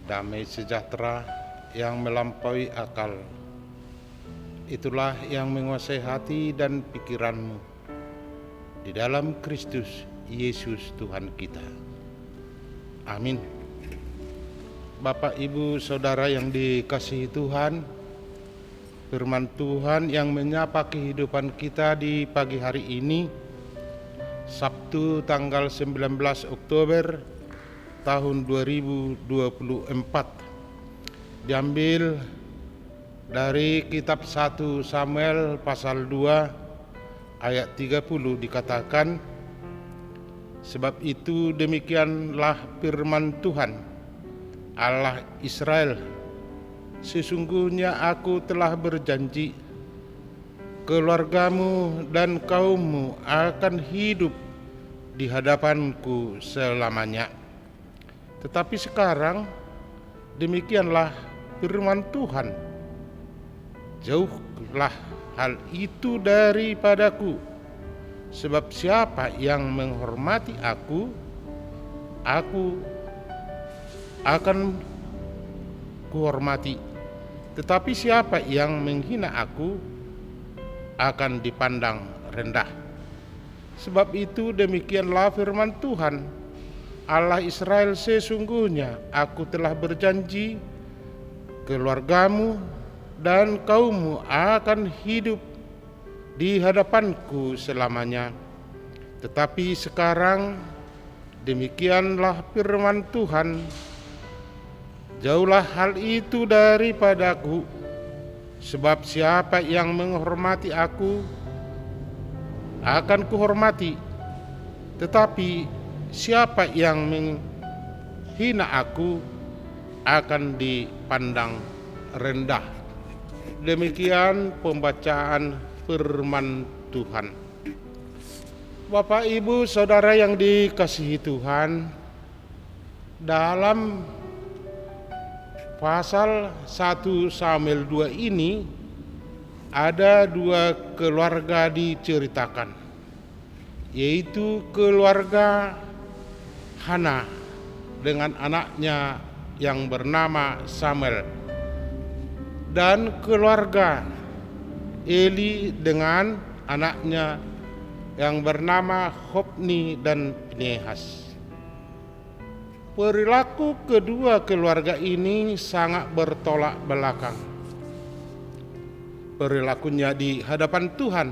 Damai sejahtera yang melampaui akal, itulah yang menguasai hati dan pikiranmu di dalam Kristus Yesus Tuhan kita. Amin. Bapak, Ibu, Saudara yang dikasihi Tuhan, firman Tuhan yang menyapa kehidupan kita di pagi hari ini, Sabtu tanggal 19 Oktober tahun 2024, diambil dari kitab 1 Samuel pasal 2 ayat 30, dikatakan, sebab itu demikianlah firman Tuhan Allah Israel, sesungguhnya aku telah berjanji, keluargamu dan kaummu akan hidup di hadapanku selamanya. Tetapi sekarang demikianlah firman Tuhan, jauhlah hal itu daripadaku, sebab siapa yang menghormati aku akan kuhormati, tetapi siapa yang menghina aku akan dipandang rendah. Sebab itu demikianlah firman Tuhan Allah Israel, sesungguhnya aku telah berjanji, keluargamu dan kaummu akan hidup di hadapanku selamanya. Tetapi sekarang demikianlah firman Tuhan, jauhlah hal itu daripadaku, sebab siapa yang menghormati aku akan kuhormati, tetapi siapa yang menghina aku akan dipandang rendah. Demikian pembacaan firman Tuhan. Bapak, Ibu, Saudara yang dikasihi Tuhan, dalam pasal 1 Samuel 2 ini ada dua keluarga diceritakan, yaitu keluarga Hana dengan anaknya yang bernama Samuel, dan keluarga Eli dengan anaknya yang bernama Hofni dan Pinehas. Perilaku kedua keluarga ini sangat bertolak belakang. Perilakunya di hadapan Tuhan.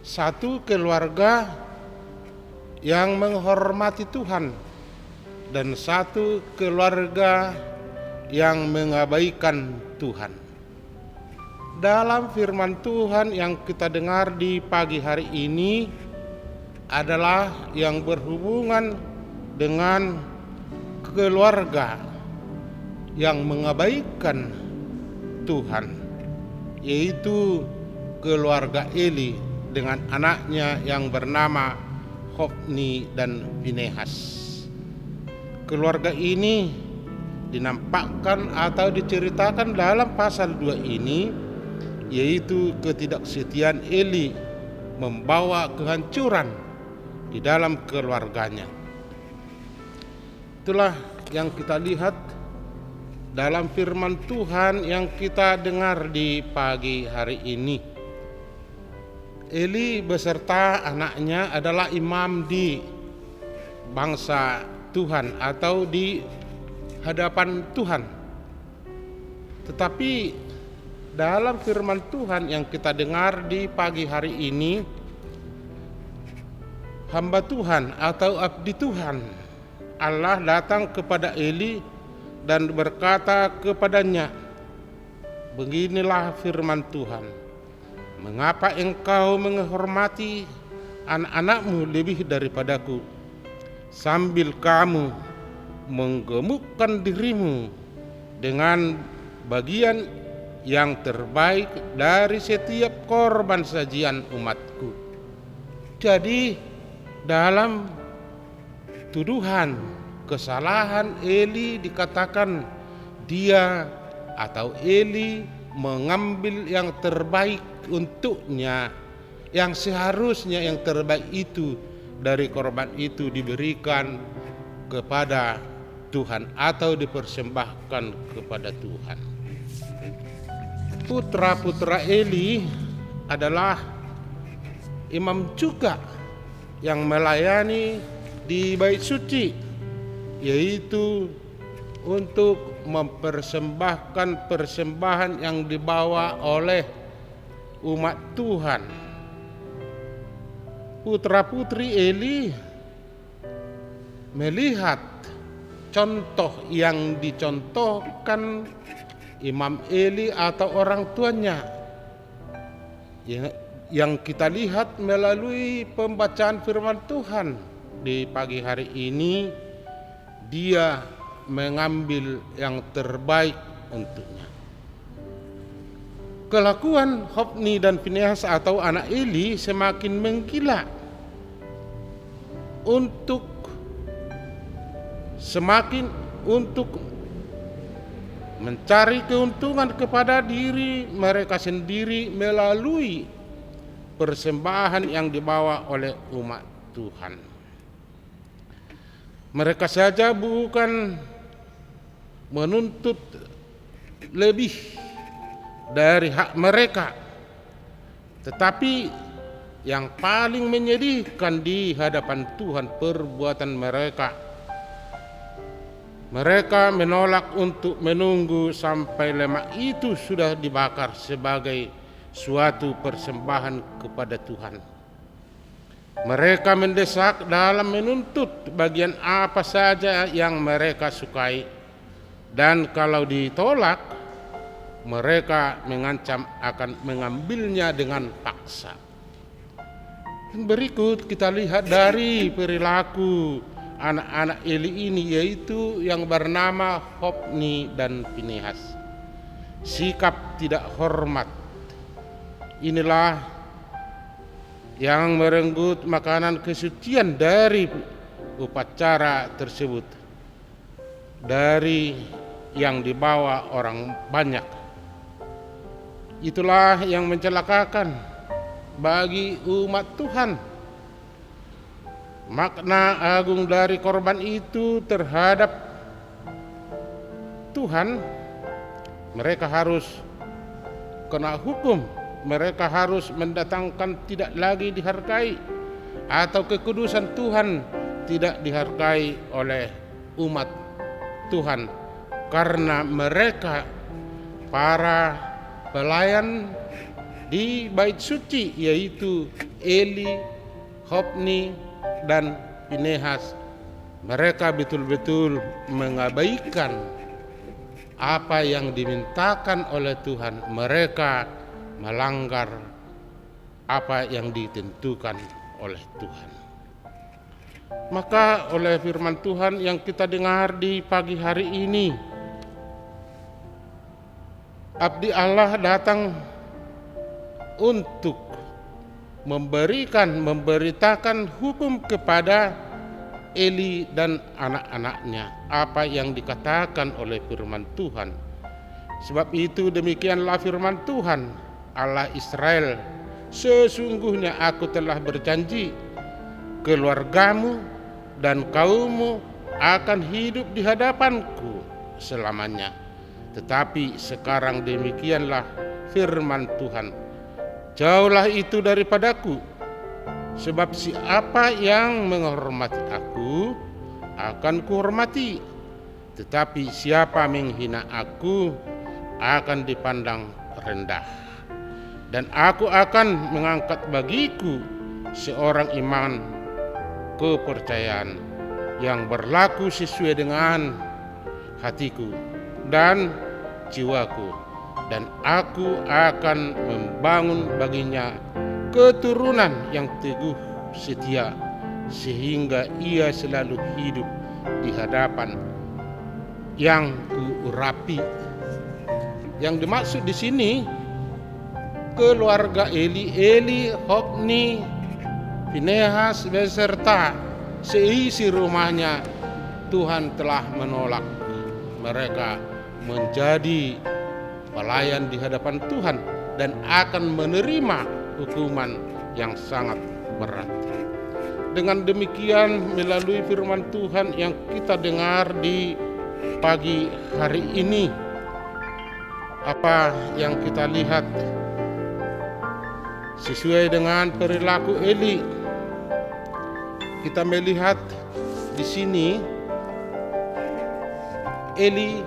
Satu keluarga yang menghormati Tuhan, dan satu keluarga yang mengabaikan Tuhan. dalam firman Tuhan yang kita dengar di pagi hari ini adalah yang berhubungan dengan keluarga yang mengabaikan Tuhan, yaitu keluarga Eli dengan anaknya yang bernama Hofni dan Finehas. Keluarga ini dinampakkan atau diceritakan dalam pasal 2 ini, yaitu ketidaksetiaan Eli membawa kehancuran di dalam keluarganya. Itulah yang kita lihat dalam firman Tuhan yang kita dengar di pagi hari ini. Eli beserta anaknya adalah imam di bangsa Tuhan atau di hadapan Tuhan. Tetapi dalam firman Tuhan yang kita dengar di pagi hari ini, hamba Tuhan atau abdi Tuhan Allah datang kepada Eli dan berkata kepadanya, "Beginilah firman Tuhan, mengapa engkau menghormati anak-anakmu lebih daripadaku, sambil kamu menggemukkan dirimu dengan bagian yang terbaik dari setiap korban sajian umatku?" Jadi dalam tuduhan kesalahan Eli dikatakan dia atau Eli mengambil yang terbaik untuknya, yang seharusnya yang terbaik itu dari korban itu diberikan kepada Tuhan atau dipersembahkan kepada Tuhan. Putra-putra Eli adalah imam juga yang melayani di bait suci, yaitu untuk mempersembahkan persembahan yang dibawa oleh umat Tuhan. Putra-putri Eli melihat contoh yang dicontohkan Imam Eli atau orang tuanya, yang kita lihat melalui pembacaan firman Tuhan di pagi hari ini. Dia mengambil yang terbaik untuknya. Kelakuan Hofni dan Finehas atau anak Eli semakin menggila untuk mencari keuntungan kepada diri mereka sendiri melalui persembahan yang dibawa oleh umat Tuhan. Mereka saja bukan menuntut lebih dari hak mereka, tetapi yang paling menyedihkan di hadapan Tuhan perbuatan mereka. Mereka menolak untuk menunggu sampai lemak itu sudah dibakar sebagai suatu persembahan kepada Tuhan. Mereka mendesak dalam menuntut bagian apa saja yang mereka sukai, dan kalau ditolak, mereka mengancam akan mengambilnya dengan paksa. Berikut kita lihat dari perilaku anak-anak Eli ini, yaitu yang bernama Hofni dan Finehas. Sikap tidak hormat inilah yang merenggut makanan kesucian dari upacara tersebut, dari yang dibawa orang banyak. Itulah yang mencelakakan bagi umat Tuhan. Makna agung dari korban itu terhadap Tuhan, mereka harus kena hukum. Mereka harus mendatangkan tidak lagi dihargai, atau kekudusan Tuhan tidak dihargai oleh umat Tuhan, karena mereka para pelayan di bait suci, yaitu Eli, Hofni, dan Finehas. Mereka betul-betul mengabaikan apa yang dimintakan oleh Tuhan. Mereka melanggar apa yang ditentukan oleh Tuhan. Maka oleh firman Tuhan yang kita dengar di pagi hari ini, abdi Allah datang untuk memberitakan hukum kepada Eli dan anak-anaknya, apa yang dikatakan oleh firman Tuhan. Sebab itu demikianlah firman Tuhan Allah Israel, sesungguhnya aku telah berjanji, keluargamu dan kaummu akan hidup di hadapanku selamanya. Tetapi sekarang demikianlah firman Tuhan, jauhlah itu daripadaku, sebab siapa yang menghormati aku akan kuhormati, tetapi siapa menghina aku akan dipandang rendah. Dan aku akan mengangkat bagiku seorang iman kepercayaan yang berlaku sesuai dengan hatiku dan jiwaku, dan aku akan membangun baginya keturunan yang teguh setia, sehingga ia selalu hidup di hadapan yang kuurapi. Yang dimaksud di sini keluarga Eli, Hofni, Finehas beserta seisi rumahnya. Tuhan telah menolak mereka menjadi pelayan di hadapan Tuhan dan akan menerima hukuman yang sangat berat. Dengan demikian, melalui firman Tuhan yang kita dengar di pagi hari ini, apa yang kita lihat sesuai dengan perilaku Eli. Kita melihat di sini Eli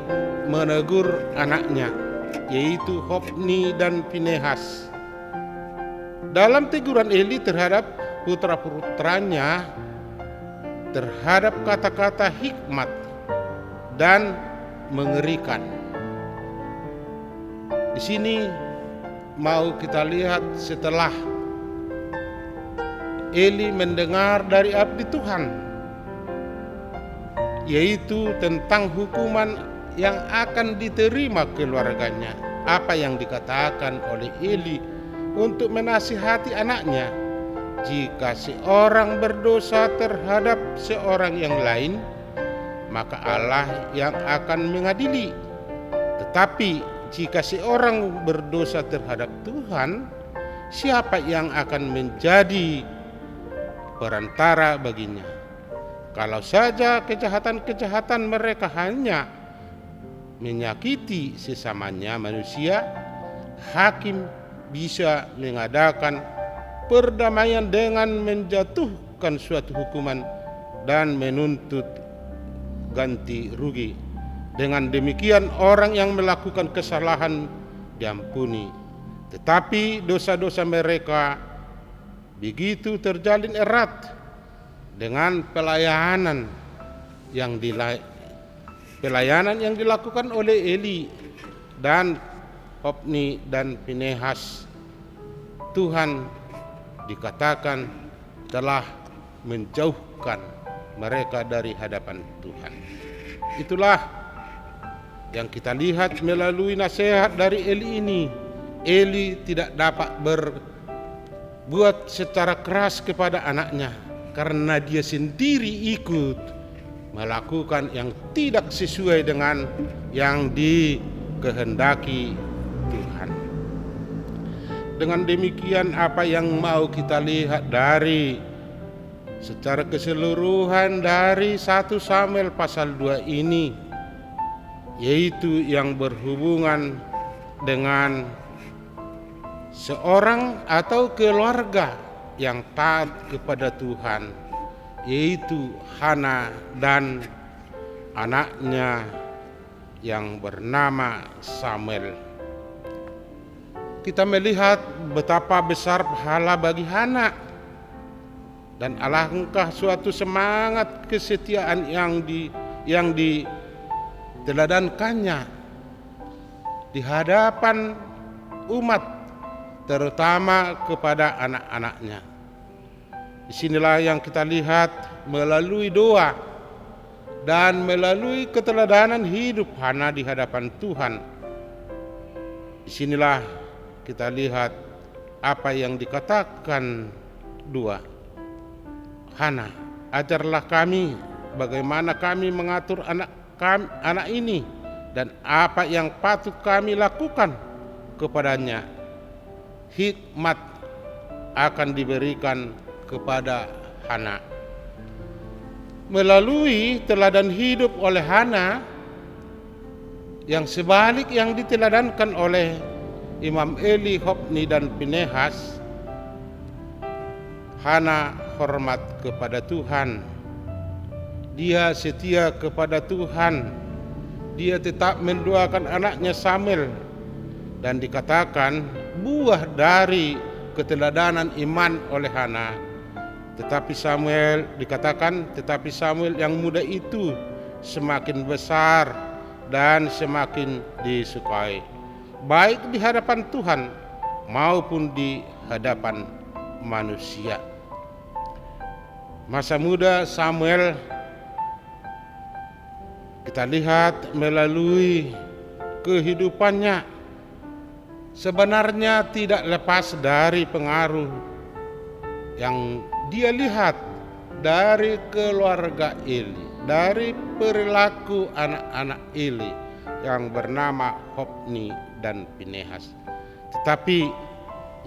menegur anaknya, yaitu Hofni dan Finehas. Dalam teguran Eli terhadap putra-putranya, terhadap kata-kata hikmat dan mengerikan. Di sini mau kita lihat setelah Eli mendengar dari abdi Tuhan, yaitu tentang hukuman yang akan diterima keluarganya. Apa yang dikatakan oleh Eli untuk menasihati anaknya, jika seorang berdosa terhadap seorang yang lain, maka Allah yang akan mengadili. Tetapi jika seorang berdosa terhadap Tuhan, siapa yang akan menjadi perantara baginya? Kalau saja kejahatan-kejahatan mereka hanya menyakiti sesamanya manusia, hakim bisa mengadakan perdamaian dengan menjatuhkan suatu hukuman dan menuntut ganti rugi. Dengan demikian orang yang melakukan kesalahan diampuni, tetapi dosa-dosa mereka begitu terjalin erat dengan pelayanan yang dilakukan oleh Eli dan Hofni dan Finehas. Tuhan dikatakan telah menjauhkan mereka dari hadapan Tuhan. Itulah yang kita lihat melalui nasihat dari Eli ini. Eli tidak dapat berbuat secara keras kepada anaknya karena dia sendiri ikut melakukan yang tidak sesuai dengan yang dikehendaki Tuhan. Dengan demikian, apa yang mau kita lihat dari secara keseluruhan dari 1 Samuel pasal 2 ini, yaitu yang berhubungan dengan seorang atau keluarga yang taat kepada Tuhan, yaitu Hana dan anaknya yang bernama Samuel. Kita melihat betapa besar pahala bagi Hana dan alangkah suatu semangat kesetiaan yang diteladankannya di hadapan umat terutama kepada anak-anaknya. Disinilah yang kita lihat melalui doa dan melalui keteladanan hidup Hana di hadapan Tuhan. Disinilah kita lihat apa yang dikatakan doa. Hana, ajarlah kami bagaimana kami mengatur anak ini dan apa yang patut kami lakukan kepadanya. Hikmat akan diberikan kepada Hana. Melalui teladan hidup oleh Hana yang sebalik yang diteladankan oleh Imam Eli, Hofni dan Pinehas, Hana hormat kepada Tuhan. Dia setia kepada Tuhan. Dia tetap mendoakan anaknya Samuel, dan dikatakan buah dari keteladanan iman oleh Hana. Tetapi Samuel yang muda itu semakin besar dan semakin disukai, baik di hadapan Tuhan maupun di hadapan manusia. Masa muda Samuel kita lihat melalui kehidupannya sebenarnya tidak lepas dari pengaruh yang dia lihat dari keluarga Eli, dari perilaku anak-anak Eli yang bernama Hofni dan Pinehas. Tetapi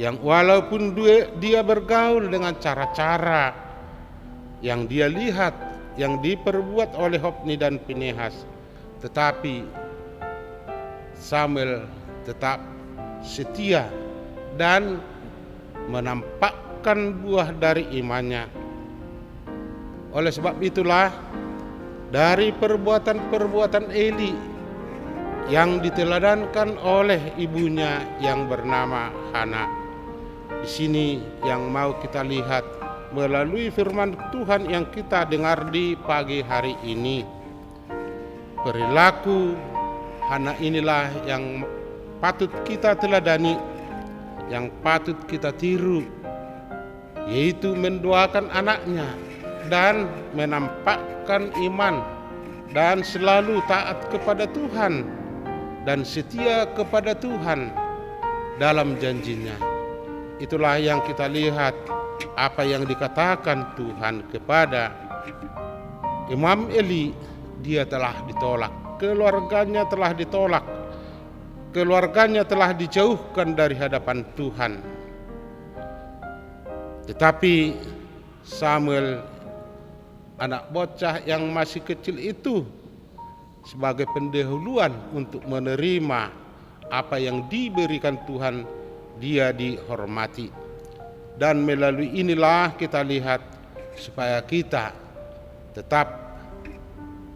yang walaupun dia bergaul dengan cara-cara yang dia lihat yang diperbuat oleh Hofni dan Pinehas, tetapi Samuel tetap setia dan menampakkan buah dari imannya. Oleh sebab itulah dari perbuatan-perbuatan Eli yang diteladankan oleh ibunya yang bernama Hana, di sini yang mau kita lihat melalui firman Tuhan yang kita dengar di pagi hari ini. Perilaku Hana inilah yang patut kita teladani, yang patut kita tiru, yaitu mendoakan anaknya dan menampakkan iman dan selalu taat kepada Tuhan dan setia kepada Tuhan dalam janjinya. Itulah yang kita lihat apa yang dikatakan Tuhan kepada Imam Eli. Dia telah ditolak, keluarganya telah ditolak, keluarganya telah dijauhkan dari hadapan Tuhan. Tetapi Samuel, anak bocah yang masih kecil itu, sebagai pendahuluan untuk menerima apa yang diberikan Tuhan, dia dihormati. Dan melalui inilah kita lihat supaya kita tetap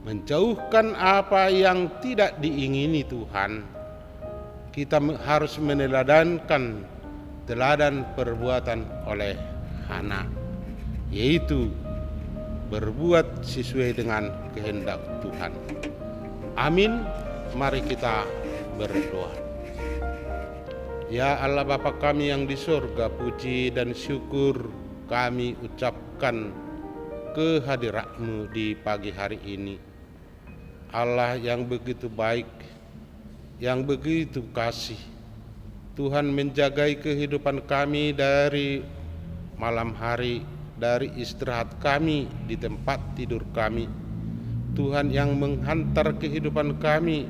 menjauhkan apa yang tidak diingini Tuhan. Kita harus meneladankan teladan perbuatan oleh Hana, yaitu berbuat sesuai dengan kehendak Tuhan. Amin. Mari kita berdoa. Ya Allah Bapa kami yang di surga, puji dan syukur kami ucapkan kehadirat-Mu di pagi hari ini. Allah yang begitu baik, yang begitu kasih. Tuhan menjagai kehidupan kami dari malam hari, dari istirahat kami di tempat tidur kami. Tuhan yang menghantar kehidupan kami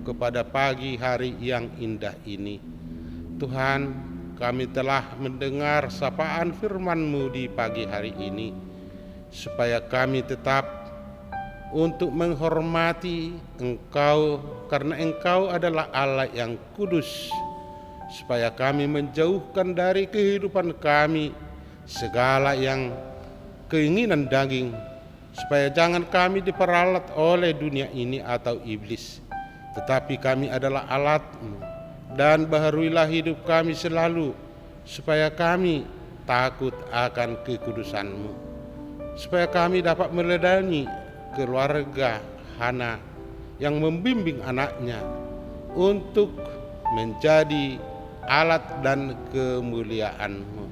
kepada pagi hari yang indah ini. Tuhan, kami telah mendengar sapaan firman-Mu di pagi hari ini, supaya kami tetap untuk menghormati Engkau, karena Engkau adalah Allah yang kudus, supaya kami menjauhkan dari kehidupan kami segala yang keinginan daging, supaya jangan kami diperalat oleh dunia ini atau iblis, tetapi kami adalah alat-Mu, dan baharuilah hidup kami selalu, supaya kami takut akan kekudusan-Mu, supaya kami dapat meladani keluarga Hana yang membimbing anaknya untuk menjadi alat dan kemuliaan-Mu.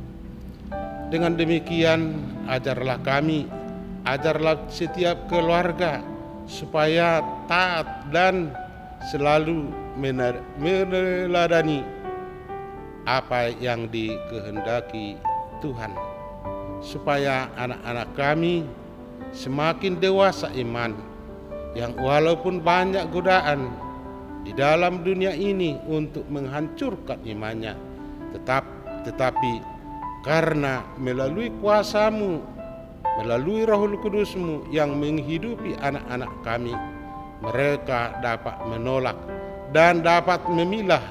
Dengan demikian, ajarlah kami, ajarlah setiap keluarga supaya taat dan selalu meneladani apa yang dikehendaki Tuhan, supaya anak-anak kami semakin dewasa iman, yang walaupun banyak godaan di dalam dunia ini untuk menghancurkan imannya, tetapi karena melalui kuasa-Mu, melalui Roh Kudus-Mu yang menghidupi anak-anak kami, mereka dapat menolak dan dapat memilah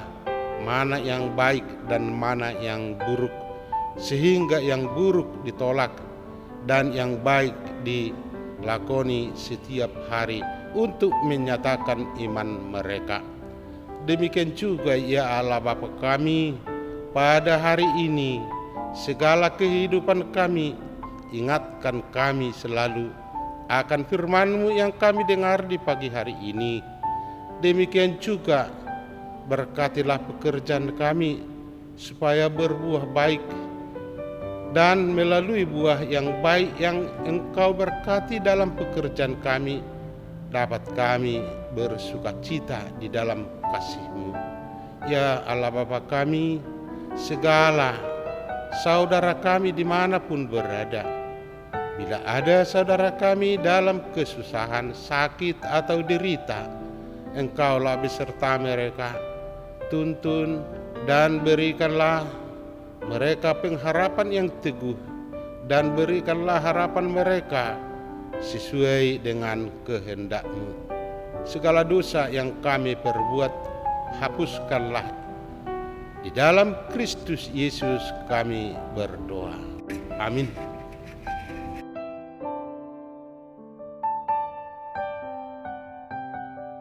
mana yang baik dan mana yang buruk, sehingga yang buruk ditolak dan yang baik dilakoni setiap hari untuk menyatakan iman mereka. Demikian juga ya Allah Bapa kami, pada hari ini segala kehidupan kami, ingatkan kami selalu akan firman-Mu yang kami dengar di pagi hari ini. Demikian juga berkatilah pekerjaan kami supaya berbuah baik, dan melalui buah yang baik yang Engkau berkati dalam pekerjaan kami, dapat kami bersukacita di dalam kasih-Mu. Ya Allah Bapa kami, segala saudara kami dimanapun berada, bila ada saudara kami dalam kesusahan, sakit atau derita, Engkaulah beserta mereka. Tuntun dan berikanlah mereka pengharapan yang teguh, dan berikanlah harapan mereka sesuai dengan kehendak-Mu. Segala dosa yang kami perbuat, hapuskanlah. Di dalam Kristus Yesus kami berdoa. Amin.